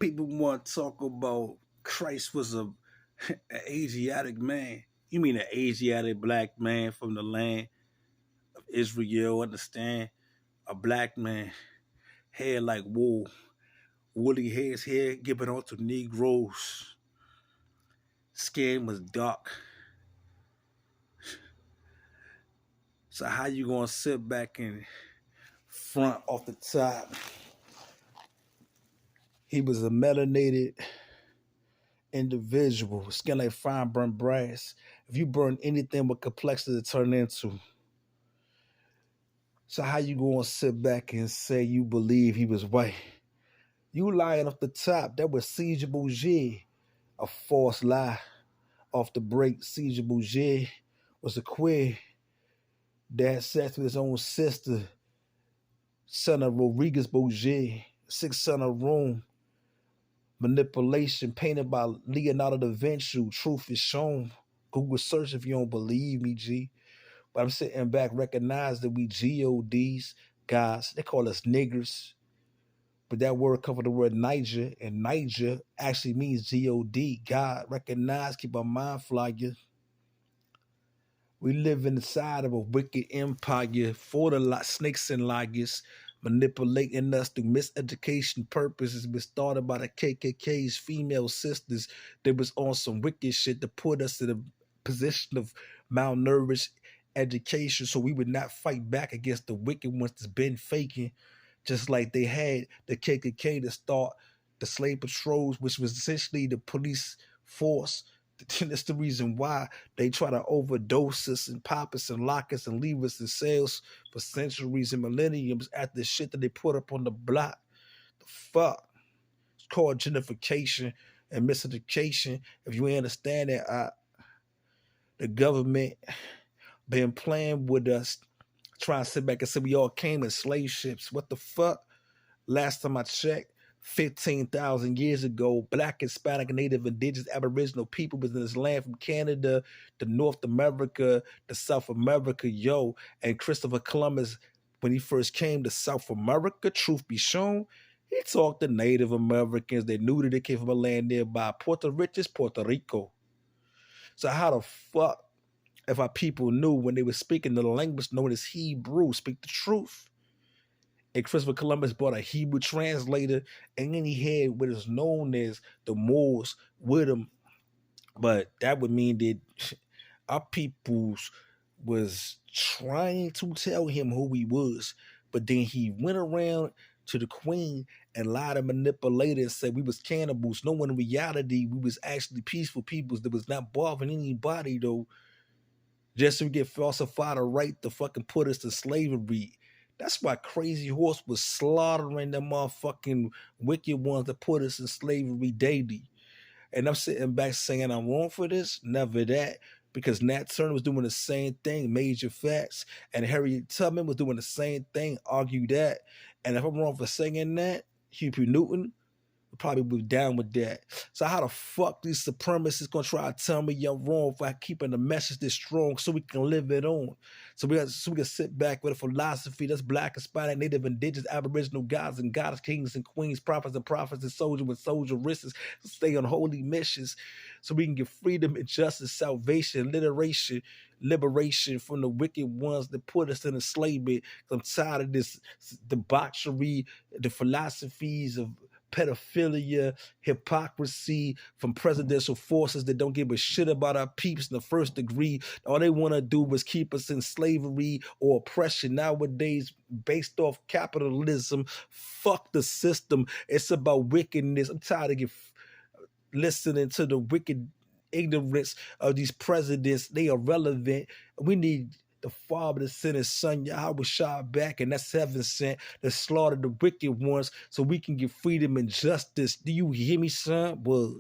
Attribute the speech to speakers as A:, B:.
A: People want to talk about Christ was an Asiatic man. You mean an Asiatic black man from the land of Israel? Understand? A black man, hair like wool, woolly hair given onto Negroes. Skin was dark. So how you gonna sit back and front off the top? He was a melanated individual, skin like fine burnt brass. If you burn anything with complexity to turn into. So how you gonna sit back and say you believe he was white? You lying off the top. That was Caesar Bougier, a false lie. Off the break, Caesar Bougier was a queer that had sex with his own sister, son of Rodriguez Bougier, sixth son of Rome. Manipulation painted by Leonardo da Vinci. Truth is shown. Google search if you don't believe me, G. But I'm sitting back, recognize that we GODs, guys. They call us niggers. But that word covered the word Niger, and Niger actually means God. God, recognize, keep our mind flying. We live inside of a wicked empire for the snakes and liars, manipulating us through miseducation purposes. Was started by the KKK's female sisters. They was on some wicked shit to put us in a position of malnourished education so we would not fight back against the wicked ones that's been faking, just like they had the KKK to start the slave patrols, which was essentially the police force. That's the reason why they try to overdose us and pop us and lock us and leave us in cells for centuries and millenniums at the shit that they put up on the block. The fuck? It's called gentrification and miseducation. If you ain't understand that, the government been playing with us, trying to sit back and say we all came in slave ships. What the fuck? Last time I checked, 15,000 years ago, Black, Hispanic, Native, Indigenous, Aboriginal people was in this land from Canada to North America to South America, yo. And Christopher Columbus, when he first came to South America, truth be shown, he talked to Native Americans. They knew that they came from a land nearby. Puerto Rico, Puerto Rico. So how the fuck, if our people knew when they were speaking the language known as Hebrew, speak the truth? And Christopher Columbus brought a Hebrew translator, and then he had what is known as the Moors with him. But that would mean that our peoples was trying to tell him who he was. But then he went around to the queen and lied and manipulated and said we was cannibals. No, when in reality, we was actually peaceful peoples that was not bothering anybody, though, just to get falsified a right to fucking put us to slavery. That's why Crazy Horse was slaughtering them motherfucking wicked ones that put us in slavery daily. And I'm sitting back saying I'm wrong for this? Never that. Because Nat Turner was doing the same thing, Major Facts, and Harriet Tubman was doing the same thing, argue that. And if I'm wrong for saying that, Hugh P. Newton probably be down with that. So how the fuck these supremacists gonna try to tell me I'm wrong for keeping the message this strong so we can live it on? So we can sit back with a philosophy that's Black, Hispanic, Native, Indigenous, Aboriginal gods and goddess, kings and queens, prophets and soldiers with soldier wrists, stay on holy missions, so we can get freedom and justice, salvation, liberation from the wicked ones that put us in enslavement. I'm tired of this debauchery, the philosophies of pedophilia, hypocrisy from presidential forces that don't give a shit about our peeps in the first degree. All they want to do is keep us in slavery or oppression nowadays based off capitalism. Fuck the system. It's about wickedness. I'm tired of listening to the wicked ignorance of these presidents. They are relevant. We need the Father to send his son Yahweh Shah back, and that's heaven sent to slaughter the wicked ones so we can get freedom and justice. Do you hear me, son? Well,